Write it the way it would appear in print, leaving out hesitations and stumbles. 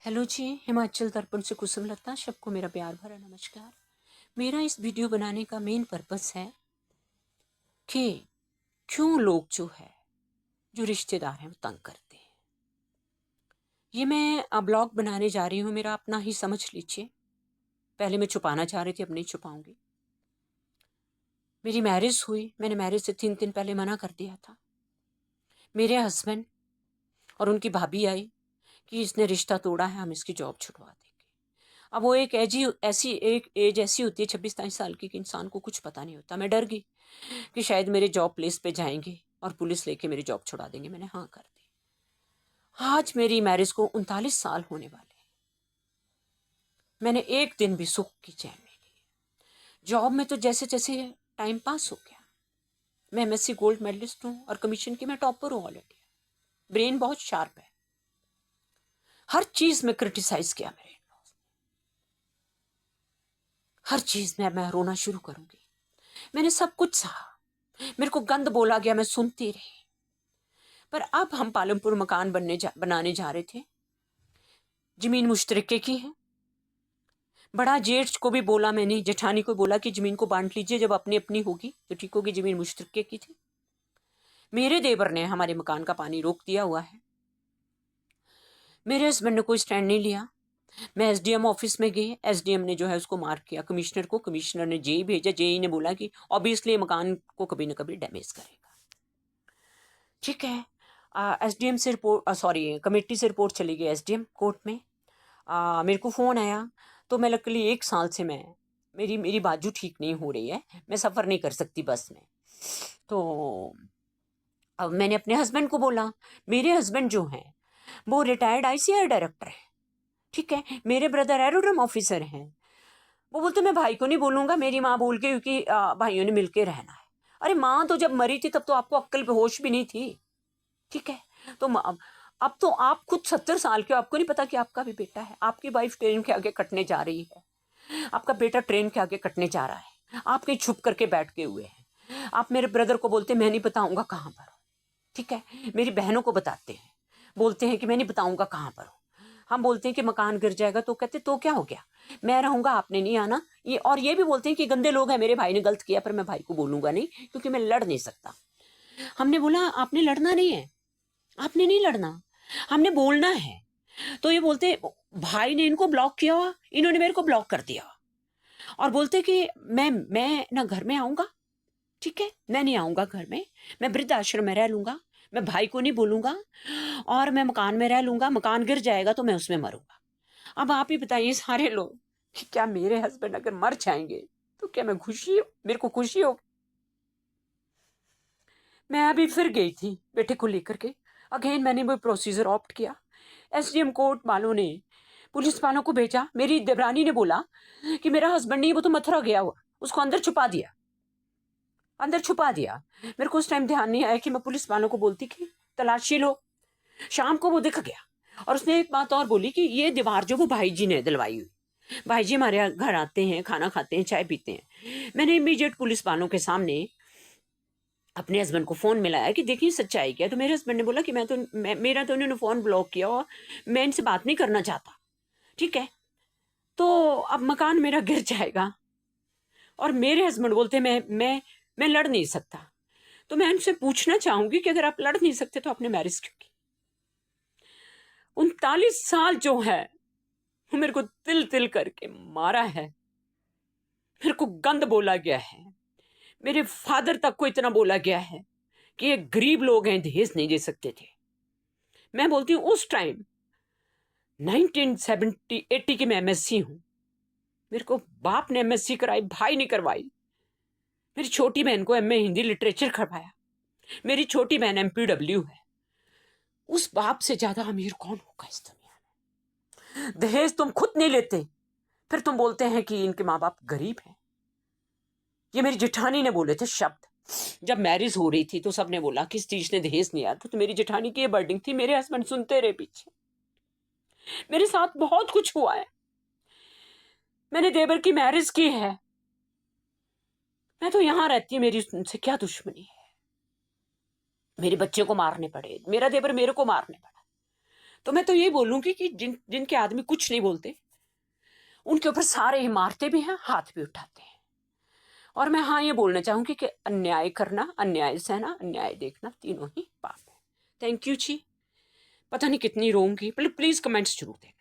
Hello जी, हिमाचल दर्पण से कुसुम लता, सबको मेरा प्यार भरा नमस्कार। मेरा इस वीडियो बनाने का मेन पर्पस है कि क्यों लोग जो रिश्तेदार हैं वो तंग करते हैं। ये मैं ब्लॉग बनाने जा रही हूँ, मेरा अपना ही समझ लीजिए। पहले मैं छुपाना चाह रही थी, अब नहीं छुपाऊंगी। मेरी मैरिज हुई, मैंने मैरिज से 3 दिन पहले मना कर दिया था। मेरे हस्बैंड और उनकी भाभी आई कि इसने रिश्ता तोड़ा है, हम इसकी जॉब छुड़वा देंगे। अब वो एक एज ऐसी होती है 26-27 साल की कि इंसान को कुछ पता नहीं होता। मैं डर गई कि शायद मेरे जॉब प्लेस पे जाएंगे और पुलिस लेके मेरी जॉब छुड़ा देंगे। मैंने हाँ कर दी। आज मेरी मैरिज को 39 साल होने वाले हैं। मैंने एक दिन भी सुख की चैन नहीं ली। जॉब में तो जैसे जैसे टाइम पास हो गया। मैं एमएससी गोल्ड मेडलिस्ट हूँ और कमीशन की मैं टॉपर हूँ ऑल इंडिया। ब्रेन बहुत शार्प है। हर चीज में क्रिटिसाइज किया मेरे in-laws ने। हर चीज में मैं रोना शुरू करूंगी। मैंने सब कुछ सहा। मेरे को गंद बोला गया, मैं सुनती रही। पर अब हम पालमपुर मकान बनाने जा रहे थे। जमीन मुश्तरके की है। बड़ा जेठ को भी बोला मैंने, जेठानी को बोला कि जमीन को बांट लीजिए, जब अपनी अपनी होगी तो ठीक होगी। जमीन मुश्तरके की थी। मेरे देवर ने हमारे मकान का पानी रोक दिया हुआ है। मेरे हस्बैंड ने कोई स्टैंड नहीं लिया। मैं एसडीएम ऑफिस में गई, एसडीएम ने जो है उसको मार्क किया कमिश्नर को। कमिश्नर ने जेई भेजा, जेई ने बोला कि ऑब्वियसली मकान को कभी ना कभी डैमेज करेगा। ठीक है। एसडीएम से रिपोर्ट, सॉरी, कमेटी से रिपोर्ट चली गई एसडीएम कोर्ट में। मेरे को फ़ोन आया। तो मैं लकीली 1 साल से मेरी मेरी बाजू ठीक नहीं हो रही है, मैं सफ़र नहीं कर सकती बस में। तो अब मैंने अपने हस्बैंड को बोला। मेरे हस्बैंड जो हैं वो रिटायर्ड आईसीआर डायरेक्टर है। ठीक है। मेरे ब्रदर एरोड्रम ऑफिसर हैं। वो बोलते मैं भाई को नहीं बोलूंगा, मेरी माँ बोल के, क्योंकि भाइयों ने मिलके रहना है। अरे माँ तो जब मरी थी तब तो आपको अक्ल पे होश भी नहीं थी। ठीक है। तो अब तो आप खुद 70 साल के हो, आपको नहीं पता कि आपका भी बेटा है। आपकी वाइफ ट्रेन के आगे कटने जा रही है, आपका बेटा ट्रेन के आगे कटने जा रहा है, आप कहीं छुप करके बैठ के हुए हैं। आप मेरे ब्रदर को बोलते मैं नहीं बताऊंगा कहाँ पर हो। ठीक है। मेरी बहनों को बताते हैं, बोलते हैं कि मैं नहीं बताऊंगा कहाँ पर हो। हम बोलते हैं कि मकान गिर जाएगा तो कहते तो क्या हो गया, मैं रहूंगा, आपने नहीं आना। ये भी बोलते हैं कि गंदे लोग हैं, मेरे भाई ने गलत किया, पर मैं भाई को बोलूंगा नहीं क्योंकि मैं लड़ नहीं सकता। हमने बोला आपने लड़ना नहीं है, आपने नहीं लड़ना, हमने बोलना है। तो ये बोलते भाई ने इनको ब्लॉक किया हुआ, इन्होंने मेरे को ब्लॉक कर दिया। और बोलते कि मैं ना घर में आऊंगा। ठीक है, मैं नहीं आऊंगा घर में, मैं वृद्ध आश्रम में रह लूंगा, मैं भाई को नहीं बोलूंगा, और मैं मकान में रह लूंगा, मकान गिर जाएगा तो मैं उसमें मरूंगा। अब आप ही बताइए सारे लोग कि क्या मेरे हस्बैंड अगर मर जाएंगे तो क्या मेरे को खुशी होगी। मैं अभी फिर गई थी बेटे को लेकर के। अगेन मैंने वो प्रोसीजर ऑप्ट किया। एसडीएम कोर्ट वालों ने पुलिस वालों को भेजा। मेरी देवरानी ने बोला कि मेरा हस्बैंड नहीं, वो तो मथुरा गया हुआ, उसको अंदर छुपा दिया, अंदर छुपा दिया। मेरे को उस टाइम ध्यान नहीं आया कि मैं पुलिस वालों को बोलती कि तलाशी लो। शाम को वो दिख गया और उसने एक बात और बोली कि ये दीवार जो वो भाई जी ने दिलवाई हुई, भाई जी हमारे घर आते हैं, खाना खाते हैं, चाय पीते हैं। मैंने इमीडिएट पुलिस वालों के सामने अपने हस्बैंड को फ़ोन मिलाया कि देखिए सच्चाई क्या है। तो मेरे हस्बैंड ने बोला कि मेरा तो उन्होंने फ़ोन ब्लॉक किया और मैं इनसे बात नहीं करना चाहता। ठीक है। तो अब मकान मेरा गिर जाएगा। और मेरे हस्बैंड बोलते मैं लड़ नहीं सकता। तो मैं उनसे पूछना चाहूंगी कि अगर आप लड़ नहीं सकते तो आपने मैरिज क्यों की। 39 साल जो है वो मेरे को तिल तिल करके मारा है। मेरे को गंद बोला गया है। मेरे फादर तक को इतना बोला गया है कि ये गरीब लोग हैं, दहेज नहीं दे सकते थे। मैं बोलती हूँ उस टाइम 1970-80 की मैं एमएससी हूं। मेरे को बाप ने एमएससी कराई, भाई ने करवाई। मेरी छोटी बहन को एमए हिंदी लिटरेचर करवाया। मेरी छोटी बहन एमपीडब्ल्यू है। उस बाप से ज्यादा अमीर कौन होगा इस दुनिया में। दहेज तुम खुद नहीं लेते, फिर तुम बोलते हैं कि इनके माँ बाप गरीब हैं। ये मेरी जेठानी ने बोले थे शब्द। जब मैरिज हो रही थी तो सबने बोला कि सतीश ने दहेज नहीं आया था, तो मेरी जेठानी की ये वर्डिंग थी। मेरे हस्बैंड सुनते रहे पीछे। मेरे साथ बहुत कुछ हुआ है। मैंने देवर की मैरिज की है। मैं तो यहां रहती हूँ, मेरी उनसे क्या दुश्मनी है। मेरे बच्चे को मारने पड़े, मेरा देवर मेरे को मारने पड़ा। तो मैं तो ये बोलूंगी कि जिनके आदमी कुछ नहीं बोलते उनके ऊपर सारे ही मारते भी हैं, हाथ भी उठाते हैं। और मैं हाँ ये बोलना चाहूंगी कि अन्याय करना, अन्याय सहना, अन्याय देखना तीनों ही पाप है। थैंक यू जी। पता नहीं कितनी रोऊंगी, प्लीज कमेंट्स जरूर देना।